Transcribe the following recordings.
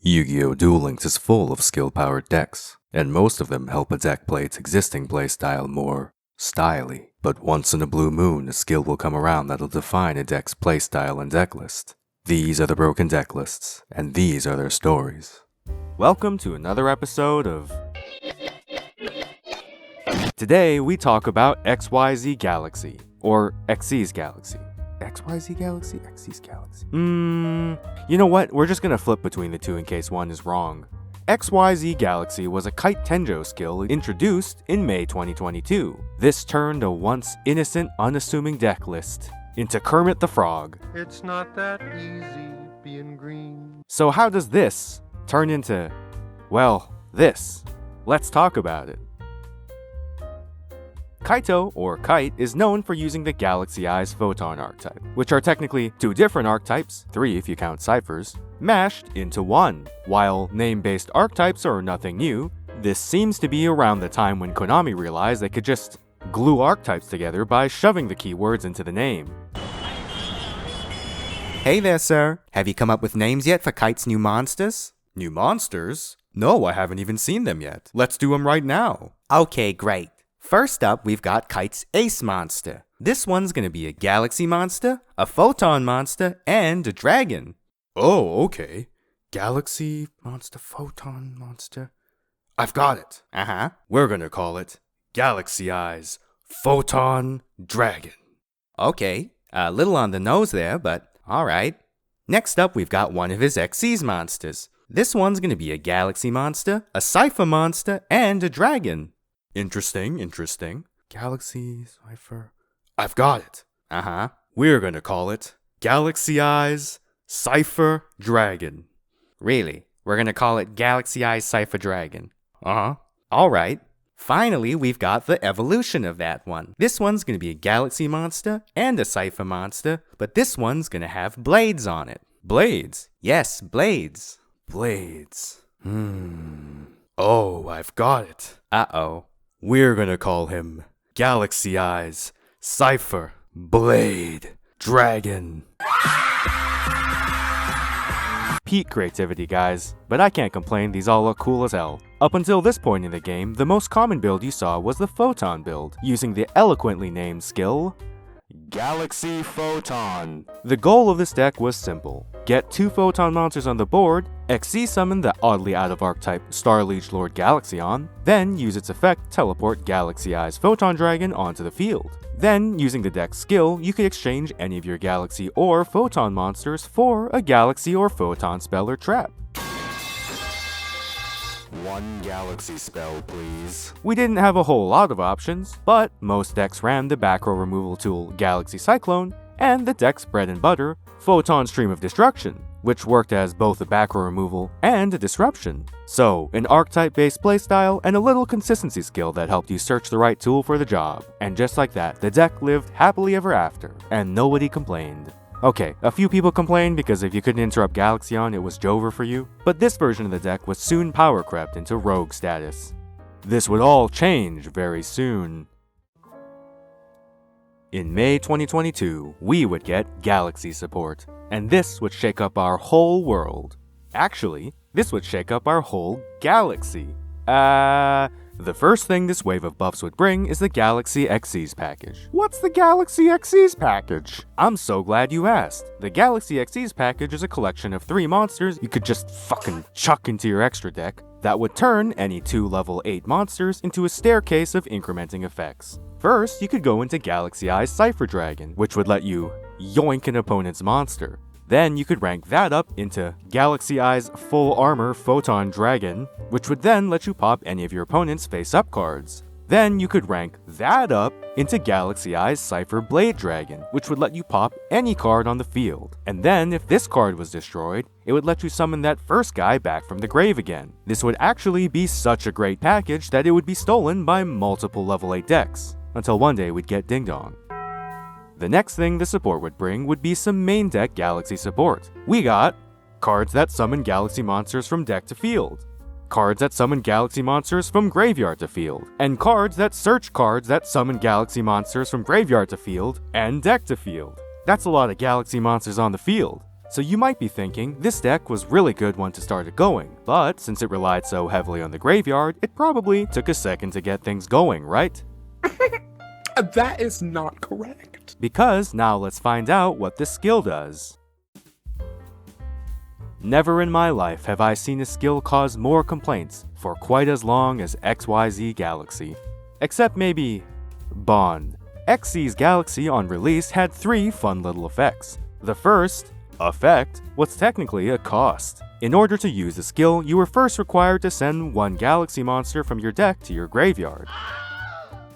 Yu-Gi-Oh! Duel Links is full of skill-powered decks, and most of them help a deck play its existing playstyle more styly. But once in a blue moon, a skill will come around that'll define a deck's playstyle and deck list. These are the broken deck lists, and these are their stories. Welcome to another episode of... Today we talk about XYZ Galaxy, or XYZ Galaxy. XYZ Galaxy? XYZ Galaxy. You know what? We're just gonna flip between the two in case one is wrong. XYZ Galaxy was a Kite Tenjo skill introduced in May 2022. This turned a once innocent, unassuming deck list into Kermit the Frog. It's not that easy being green. So how does this turn into, well, this? Let's talk about it. Kaito, or Kite, is known for using the Galaxy Eyes Photon archetype, which are technically two different archetypes, three if you count ciphers, mashed into one. While name-based archetypes are nothing new, this seems to be around the time when Konami realized they could just glue archetypes together by shoving the keywords into the name. Hey there, sir. Have you come up with names yet for Kite's new monsters? New monsters? No, I haven't even seen them yet. Let's do them right now. Okay, great. First up, we've got Kite's Ace monster. This one's gonna be a Galaxy monster, a Photon monster, and a dragon. Oh, okay. Galaxy monster, Photon monster. I've got it. Uh-huh. We're gonna call it Galaxy Eyes Photon Dragon. Okay, a little on the nose there, but alright. Next up, we've got one of his XYZ monsters. This one's gonna be a Galaxy monster, a Cypher monster, and a dragon. Interesting. Galaxy Cypher. I've got it. Uh-huh. We're gonna call it Galaxy Eyes Cypher Dragon. Really? We're gonna call it Galaxy Eyes Cypher Dragon. Uh-huh. Alright. Finally, we've got the evolution of that one. This one's gonna be a Galaxy monster and a Cypher monster, but this one's gonna have blades on it. Blades? Yes, blades. Blades. Oh, I've got it. Uh-oh. We're gonna call him Galaxy Eyes Cypher Blade Dragon. Peak creativity, guys, but I can't complain, these all look cool as hell. Up until this point in the game, the most common build you saw was the Photon build, using the eloquently named skill, Galaxy Photon. The goal of this deck was simple. Get 2 Photon monsters on the board, XZ summon the oddly out-of-archetype Star Liege Lord Galaxion, then use its effect teleport Galaxy Eyes Photon Dragon onto the field. Then, using the deck's skill, you could exchange any of your Galaxy or Photon monsters for a Galaxy or Photon spell or trap. One Galaxy spell, please. We didn't have a whole lot of options, but most decks ran the back row removal tool Galaxy Cyclone and the deck's bread and butter, Photon Stream of Destruction, which worked as both a back row removal and a disruption. So, an archetype-based playstyle and a little consistency skill that helped you search the right tool for the job. And just like that, the deck lived happily ever after, and nobody complained. Okay, a few people complained because if you couldn't interrupt Galaxion, it was Jover for you, but this version of the deck was soon power crept into rogue status. This would all change very soon. In May 2022, we would get Galaxy support, and this would shake up our whole world. Actually, this would shake up our whole galaxy. The first thing this wave of buffs would bring is the Galaxy XYZ package. What's the Galaxy XYZ package? I'm so glad you asked. The Galaxy XYZ package is a collection of 3 monsters you could just fucking chuck into your extra deck that would turn any 2 level 8 monsters into a staircase of incrementing effects. First, you could go into Galaxy Eyes Cypher Dragon, which would let you yoink an opponent's monster. Then you could rank that up into Galaxy Eyes Full Armor Photon Dragon, which would then let you pop any of your opponent's face-up cards. Then you could rank that up into Galaxy Eyes Cypher Blade Dragon, which would let you pop any card on the field. And then, if this card was destroyed, it would let you summon that first guy back from the grave again. This would actually be such a great package that it would be stolen by multiple level 8 decks, until one day we'd get Ding Dong. The next thing the support would bring would be some main deck Galaxy support. We got cards that summon Galaxy monsters from deck to field, cards that summon Galaxy monsters from graveyard to field, and cards that search cards that summon Galaxy monsters from graveyard to field and deck to field. That's a lot of Galaxy monsters on the field. So you might be thinking, this deck was really good one to start it going, but since it relied so heavily on the graveyard, it probably took a second to get things going, right? That is not correct. Because now let's find out what this skill does. Never in my life have I seen a skill cause more complaints for quite as long as XYZ Galaxy. Except maybe Bond. XYZ Galaxy on release had 3 fun little effects. The first effect was technically a cost. In order to use the skill, you were first required to send 1 Galaxy monster from your deck to your graveyard.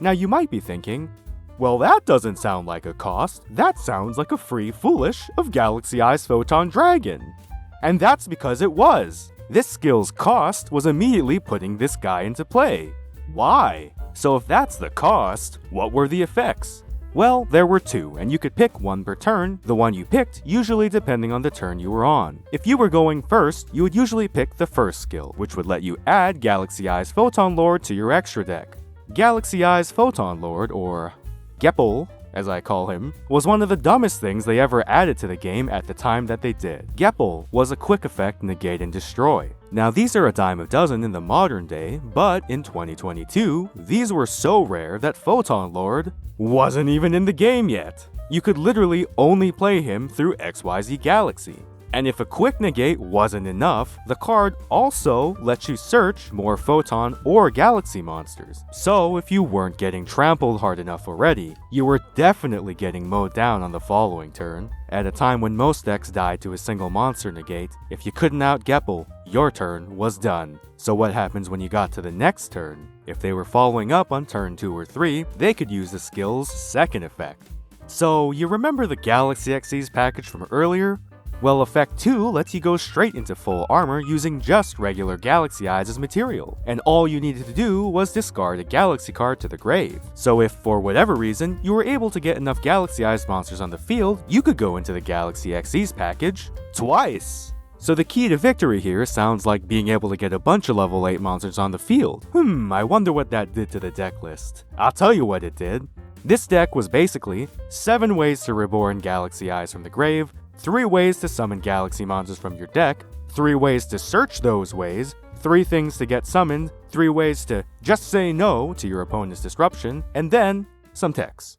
Now you might be thinking, well, that doesn't sound like a cost, that sounds like a free foolish of Galaxy Eyes Photon Dragon. And that's because it was. This skill's cost was immediately putting this guy into play. Why? So if that's the cost, what were the effects? Well, there were 2, and you could pick 1 per turn, the one you picked usually depending on the turn you were on. If you were going first, you would usually pick the first skill, which would let you add Galaxy Eyes Photon Lord to your extra deck. Galaxy Eyes Photon Lord, or Geppel, as I call him, was one of the dumbest things they ever added to the game at the time that they did. Geppel was a quick effect negate and destroy. Now these are a dime a dozen in the modern day, but in 2022, these were so rare that Photon Lord wasn't even in the game yet. You could literally only play him through XYZ Galaxy. And if a quick negate wasn't enough, the card also lets you search more Photon or Galaxy monsters. So if you weren't getting trampled hard enough already, you were definitely getting mowed down on the following turn. At a time when most decks died to a single monster negate, if you couldn't out Geppel, your turn was done. So what happens when you got to the next turn? If they were following up on turn 2 or 3, they could use the skill's second effect. So you remember the Galaxy XYZ package from earlier? Well, Effect 2 lets you go straight into full armor using just regular Galaxy Eyes as material, and all you needed to do was discard a Galaxy card to the grave. So if, for whatever reason, you were able to get enough Galaxy Eyes monsters on the field, you could go into the Galaxy XYZ package twice! So the key to victory here sounds like being able to get a bunch of level 8 monsters on the field. I wonder what that did to the deck list. I'll tell you what it did. This deck was basically 7 ways to reborn Galaxy Eyes from the grave, 3 ways to summon Galaxy monsters from your deck, 3 ways to search those ways, 3 things to get summoned, 3 ways to just say no to your opponent's disruption, and then some text.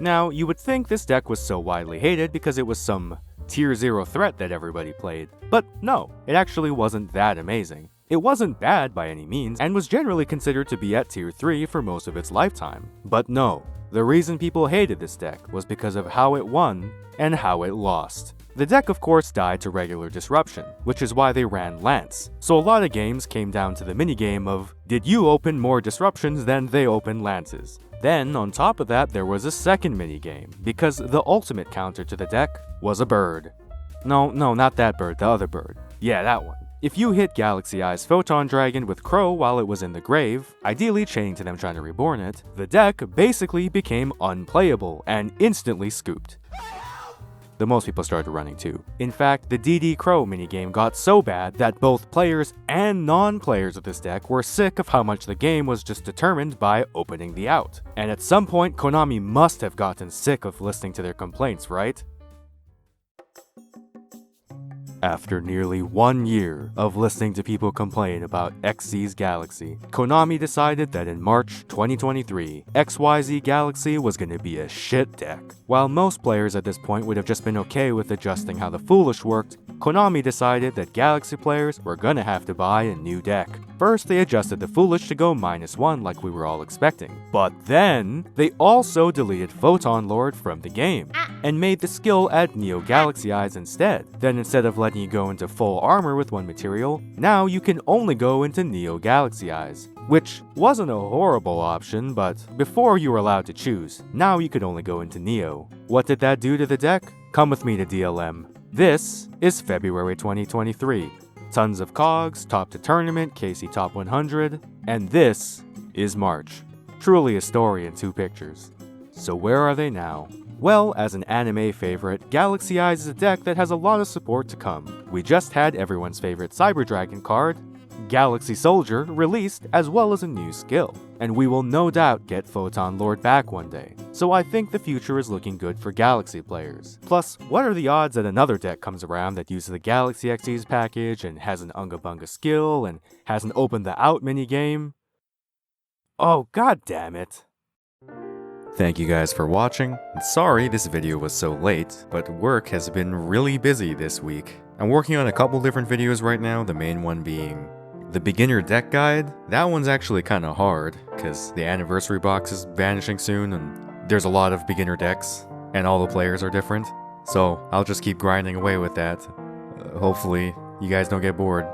Now, you would think this deck was so widely hated because it was some tier 0 threat that everybody played, but no, it actually wasn't that amazing. It wasn't bad by any means, and was generally considered to be at tier 3 for most of its lifetime. But no, the reason people hated this deck was because of how it won and how it lost. The deck of course died to regular disruption, which is why they ran Lance. So a lot of games came down to the minigame of, did you open more disruptions than they opened Lances? Then, on top of that, there was a second minigame, because the ultimate counter to the deck was a bird. No, not that bird, the other bird. Yeah, that one. If you hit Galaxy Eyes Photon Dragon with Crow while it was in the grave, ideally chaining to them trying to reborn it, the deck basically became unplayable and instantly scooped. Though most people started running too. In fact, the DD Crow minigame got so bad that both players and non-players of this deck were sick of how much the game was just determined by opening the out. And at some point, Konami must have gotten sick of listening to their complaints, right? After nearly 1 year of listening to people complain about XYZ Galaxy, Konami decided that in March 2023, XYZ Galaxy was going to be a shit deck. While most players at this point would have just been okay with adjusting how the Foolish worked, Konami decided that Galaxy players were gonna have to buy a new deck. First, they adjusted the Foolish to go -1 like we were all expecting. But then, they also deleted Photon Lord from the game, and made the skill add Neo Galaxy Eyes instead. Then instead of letting you go into full armor with one material, now you can only go into Neo Galaxy Eyes. Which wasn't a horrible option, but before you were allowed to choose, now you could only go into Neo. What did that do to the deck? Come with me to DLM. This is February 2023. Tons of cogs, top to tournament, KC top 100, and this is March. Truly a story in 2 pictures. So where are they now? Well, as an anime favorite, Galaxy Eyes is a deck that has a lot of support to come. We just had everyone's favorite Cyber Dragon card, Galaxy Soldier released as well as a new skill, and we will no doubt get Photon Lord back one day, so I think the future is looking good for Galaxy players. Plus, what are the odds that another deck comes around that uses the Galaxy XYZ package and has an Unga Bunga skill and has an Open the Out minigame? Oh, god damn it. Thank you guys for watching. And sorry this video was so late, but work has been really busy this week. I'm working on a couple different videos right now, the main one being the beginner deck guide. That one's actually kind of hard, because the anniversary box is vanishing soon and there's a lot of beginner decks, and all the players are different. So I'll just keep grinding away with that. Hopefully you guys don't get bored.